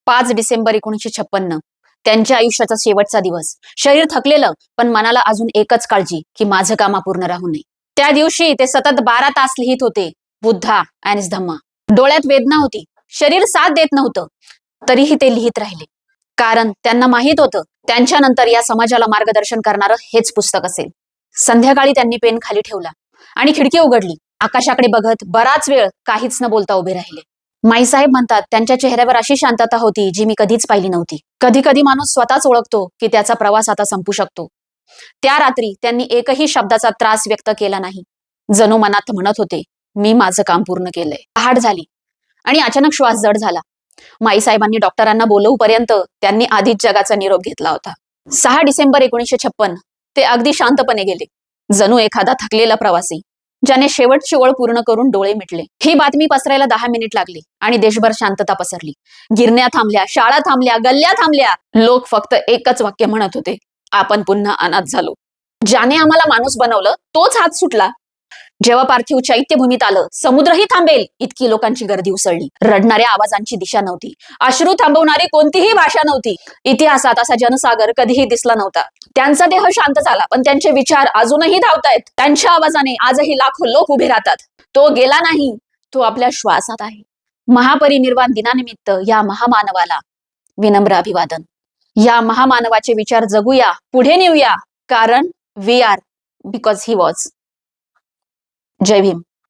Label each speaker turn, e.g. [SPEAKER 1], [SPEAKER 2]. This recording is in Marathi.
[SPEAKER 1] 5 डिसेंबर 1956 त्यांच्या आयुष्याचा शेवटचा दिवस. शरीर थकलेलं, पण मनाला अजून एकच काळजी की माझं काम अपूर्ण राहू नये. त्या दिवशी ते सतत 12 तास लिहित होते, बुद्धा अँड धम्मा. डोळ्यात वेदना होती, शरीर साथ देत नव्हतं, तरीही ते लिहित राहिले. कारण त्यांना माहित होतं, त्यांच्यानंतर या समाजाला मार्गदर्शन करणारं हेच पुस्तक असेल. संध्याकाळी त्यांनी पेन खाली ठेवला आणि खिडकी उघडली. आकाशाकडे बघत बराच वेळ काहीच न बोलता उभे राहिले. माईसाहेब म्हणतात, त्यांच्या चेहऱ्यावर अशी शांतता होती जी मी कधीच पाहिली नव्हती. कधी कधी माणूस स्वतःच ओळखतो की त्याचा प्रवास आता संपू शकतो. त्या रात्री त्यांनी एकही शब्दाचा त्रास व्यक्त केला नाही. जणू मनात म्हणत होते, मी माझं काम पूर्ण केलंय. पहाट झाली आणि अचानक श्वास जड झाला. माईसाहेबांनी डॉक्टरांना बोलवूपर्यंत त्यांनी आधीच जगाचा निरोप घेतला होता. 6 डिसेंबर 1956 ते अगदी शांतपणे गेले, जणू एखादा थकलेला प्रवासी ज्याने शेवटची ओळ पूर्ण करून डोळे मिटले. ही बातमी पसरायला 10 मिनिट लागली आणि देशभर शांतता पसरली. गिरण्या थांबल्या, शाळा थांबल्या, गल्ल्या थांबल्या. लोक फक्त एकच वाक्य म्हणत होते, आपण पुन्हा अनाथ झालो. ज्याने आम्हाला माणूस बनवलं तोच हात सुटला. जेव्हा पार्थिव चैत्यभूमीत आलं, समुद्रही थांबेल इतकी लोकांची गर्दी उसळली. रडणाऱ्या आवाजांची दिशा नव्हती, अश्रू थांबवणारी कोणतीही भाषा नव्हती. इतिहासात असा जनसागर कधीही दिसला नव्हता. त्यांचा देह शांत झाला, पण त्यांचे विचार अजूनही धावतायत. त्यांच्या आवाजाने आजही लाखो लोक उभे राहतात. तो गेला नाही, तो आपल्या श्वासात आहे. महापरिनिर्वाण दिनानिमित्त या महामानवाला विनम्र अभिवादन. या महामानवाचे विचार जगूया, पुढे नेऊया, कारण we are because he was. Jai Bhim.